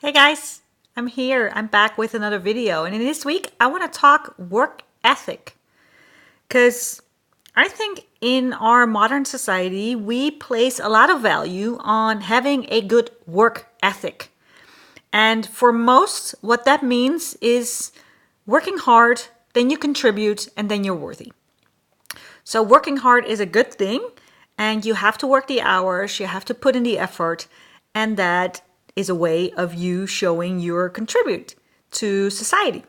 Hey guys, I'm here. I'm back with another video. And in this week, I want to talk work ethic. Because I think in our modern society, we place a lot of value on having a good work ethic. And for most, what that means is working hard, then you contribute, and then you're worthy. So working hard is a good thing, and you have to work the hours, you have to put in the effort, and that is a way of you showing your contribute to society.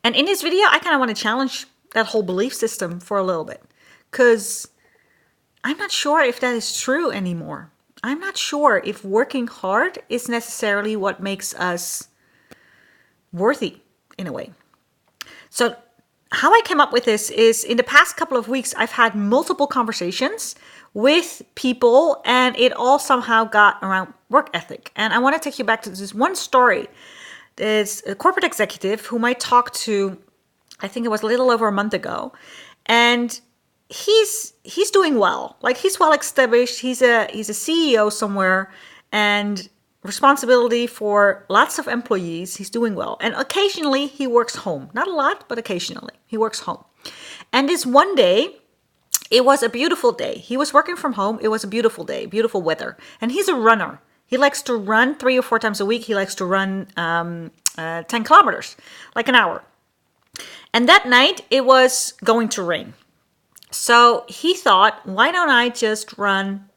And in this video, I kind of want to challenge that whole belief system for a little bit, because I'm not sure if that is true anymore. I'm not sure if working hard is necessarily what makes us worthy in a way. So how I came up with this is in the past couple of weeks, I've had multiple conversations with people and it all somehow got around work ethic. And I want to take you back to this one story. There's a corporate executive whom I talked to, I think it was a little over a month ago. And he's doing well. Like he's well established. He's a CEO somewhere and responsibility for lots of employees. He's doing well. And occasionally he works home. Not a lot, but occasionally he works home. And this one day, it was a beautiful day. He was working from home. It was a beautiful day, beautiful weather. And he's a runner. He likes to run 3 or 4 times a week. He likes to run 10 kilometers, like an hour. And that night it was going to rain. So he thought, why don't I just run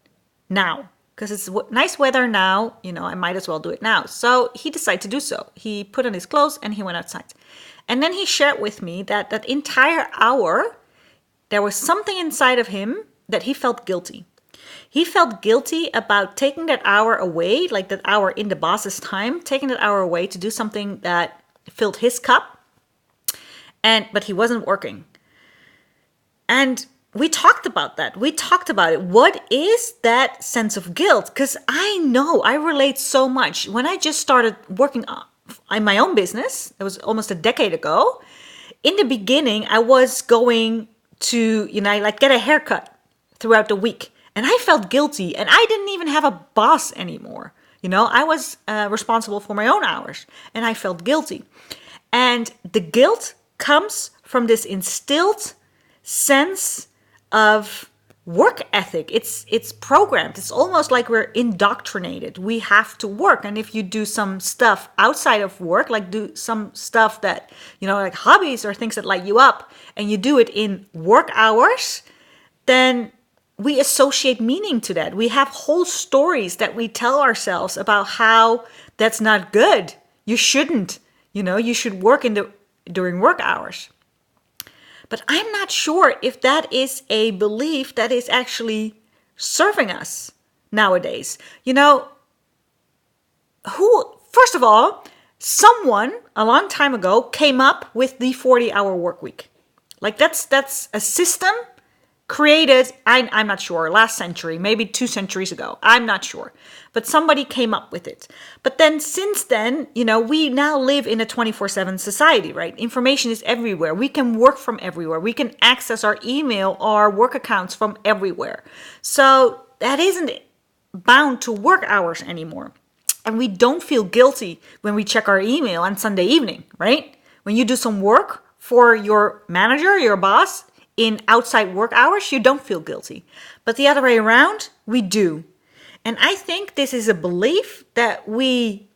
now? Because it's nice weather now, I might as well do it now. So he decided to do so. He put on his clothes and he went outside. And then he shared with me that that entire hour, there was something inside of him that he felt guilty. He felt guilty about taking that hour away, like that hour in the boss's time, taking that hour away to do something that filled his cup. But he wasn't working. And we talked about that. We talked about it. What is that sense of guilt? Because I know I relate so much. When I just started working in my own business, it was almost a decade ago. In the beginning, I was going to, get a haircut throughout the week. And I felt guilty. And I didn't even have a boss anymore. I was responsible for my own hours. And I felt guilty. And the guilt comes from this instilled sense of work ethic. It's programmed. It's almost like we're indoctrinated. We have to work. And if you do some stuff outside of work, like do some stuff that, like hobbies or things that light you up, and you do it in work hours, then we associate meaning to that. We have whole stories that we tell ourselves about how that's not good. You shouldn't, you should work during work hours. But I'm not sure if that is a belief that is actually serving us nowadays. First of all, someone a long time ago came up with the 40-hour work week. Like that's a system created, I'm not sure, last century, maybe 2 centuries ago. I'm not sure. But somebody came up with it. But then since then, we now live in a 24/7 society, right? Information is everywhere. We can work from everywhere. We can access our email, our work accounts from everywhere. So that isn't bound to work hours anymore. And we don't feel guilty when we check our email on Sunday evening, right? When you do some work for your manager, your boss, in outside work hours, you don't feel guilty. But the other way around, we do. And I think this is a belief that we,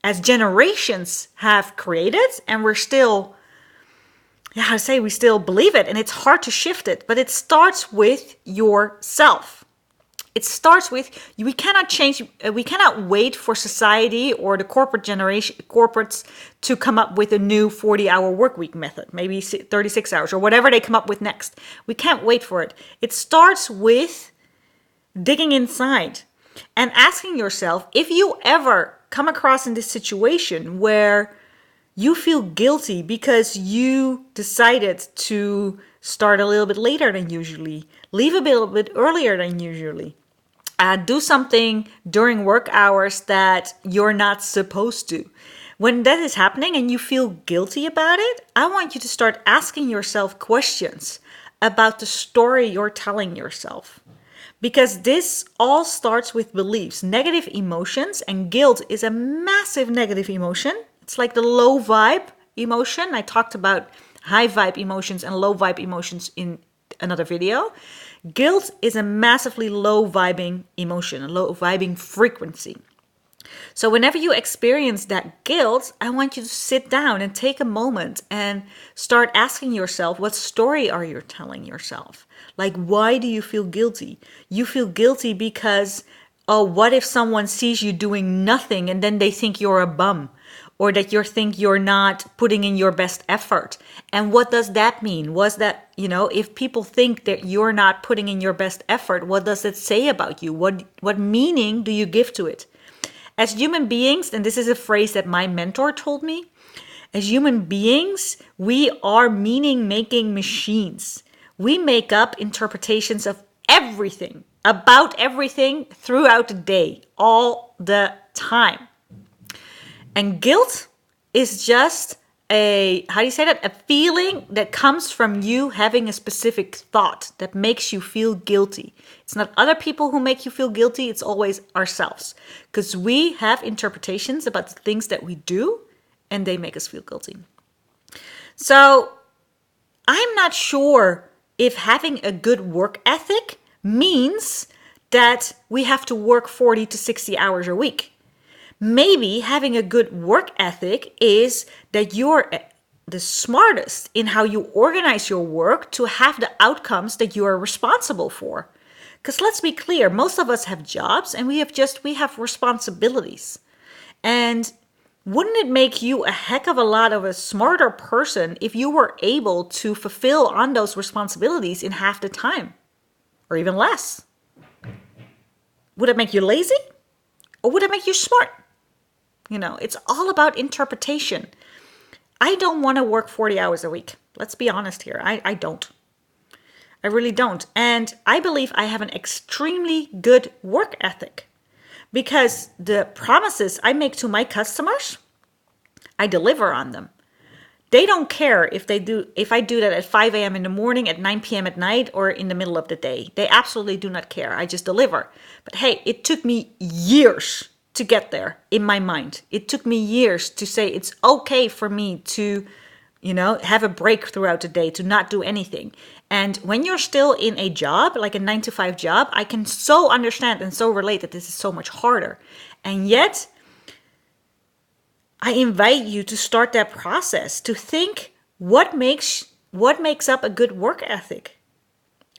as generations, have created, and we're still, we still believe it, and it's hard to shift it, but it starts with yourself. It starts with, we cannot wait for society or the corporates to come up with a new 40-hour work week method, maybe 36 hours or whatever they come up with next. We can't wait for it. It starts with digging inside and asking yourself, if you ever come across in this situation where you feel guilty because you decided to start a little bit later than usually, leave a little bit earlier than usually, do something during work hours that you're not supposed to. When that is happening and you feel guilty about it, I want you to start asking yourself questions about the story you're telling yourself. because this all starts with beliefs. Negative emotions, and guilt is a massive negative emotion. It's like the low vibe emotion. I talked about high vibe emotions and low vibe emotions in another video. Guilt is a massively low vibing emotion, a low vibing frequency. So whenever you experience that guilt, I want you to sit down and take a moment and start asking yourself, what story are you telling yourself? Like, why do you feel guilty? You feel guilty because, oh, what if someone sees you doing nothing and then they think you're a bum? Or that you think you're not putting in your best effort. And what does that mean? Was that, if people think that you're not putting in your best effort, what does it say about you? What meaning do you give to it? As human beings, and this is a phrase that my mentor told me, as human beings, we are meaning-making machines. We make up interpretations of everything, about everything throughout the day, all the time. And guilt is just a feeling that comes from you having a specific thought that makes you feel guilty. It's not other people who make you feel guilty, it's always ourselves. Because we have interpretations about the things that we do, and they make us feel guilty. So I'm not sure if having a good work ethic means that we have to work 40 to 60 hours a week. Maybe having a good work ethic is that you're the smartest in how you organize your work to have the outcomes that you are responsible for. Because let's be clear, most of us have jobs and we have responsibilities. And wouldn't it make you a heck of a lot of a smarter person if you were able to fulfill on those responsibilities in half the time or even less? Would it make you lazy or would it make you smart? It's all about interpretation. I don't want to work 40 hours a week. Let's be honest here. I don't. I really don't. And I believe I have an extremely good work ethic because the promises I make to my customers, I deliver on them. They don't care if I do that at 5 a.m. in the morning, at 9 p.m. at night, or in the middle of the day. They absolutely do not care. I just deliver. But hey, it took me years to get there in my mind. It took me years to say it's okay for me to, have a break throughout the day, to not do anything. And when you're still in a job, like a 9-to-5 job, I can so understand and so relate that this is so much harder. And yet, I invite you to start that process, to think what makes up a good work ethic.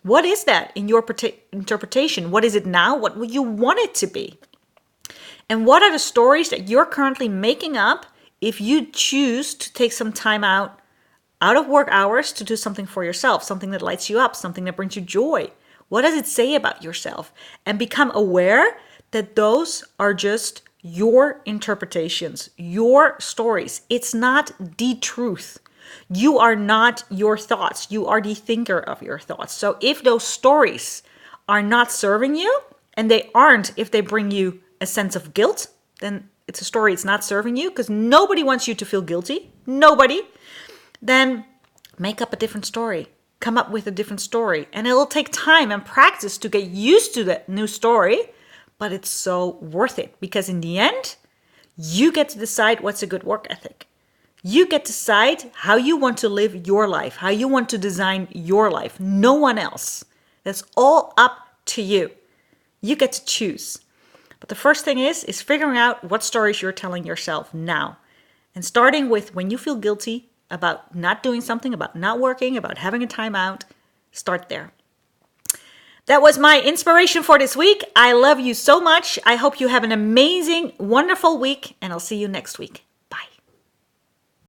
What is that in your interpretation? What is it now? What would you want it to be? And what are the stories that you're currently making up if you choose to take some time out of work hours to do something for yourself, something that lights you up, something that brings you joy? What does it say about yourself? And become aware that those are just your interpretations, your stories. It's not the truth. You are not your thoughts. You are the thinker of your thoughts. So if those stories are not serving you, and they aren't if they bring you a sense of guilt, then it's a story it's not serving you, because nobody wants you to feel guilty. Nobody. Then make up a different story. Come up with a different story. And it'll take time and practice to get used to that new story, but it's so worth it, because in the end, you get to decide what's a good work ethic. You get to decide how you want to live your life, how you want to design your life. No one else. That's all up to you. You get to choose. But the first thing is figuring out what stories you're telling yourself now. And starting with when you feel guilty about not doing something, about not working, about having a timeout, start there. That was my inspiration for this week. I love you so much. I hope you have an amazing, wonderful week, and I'll see you next week.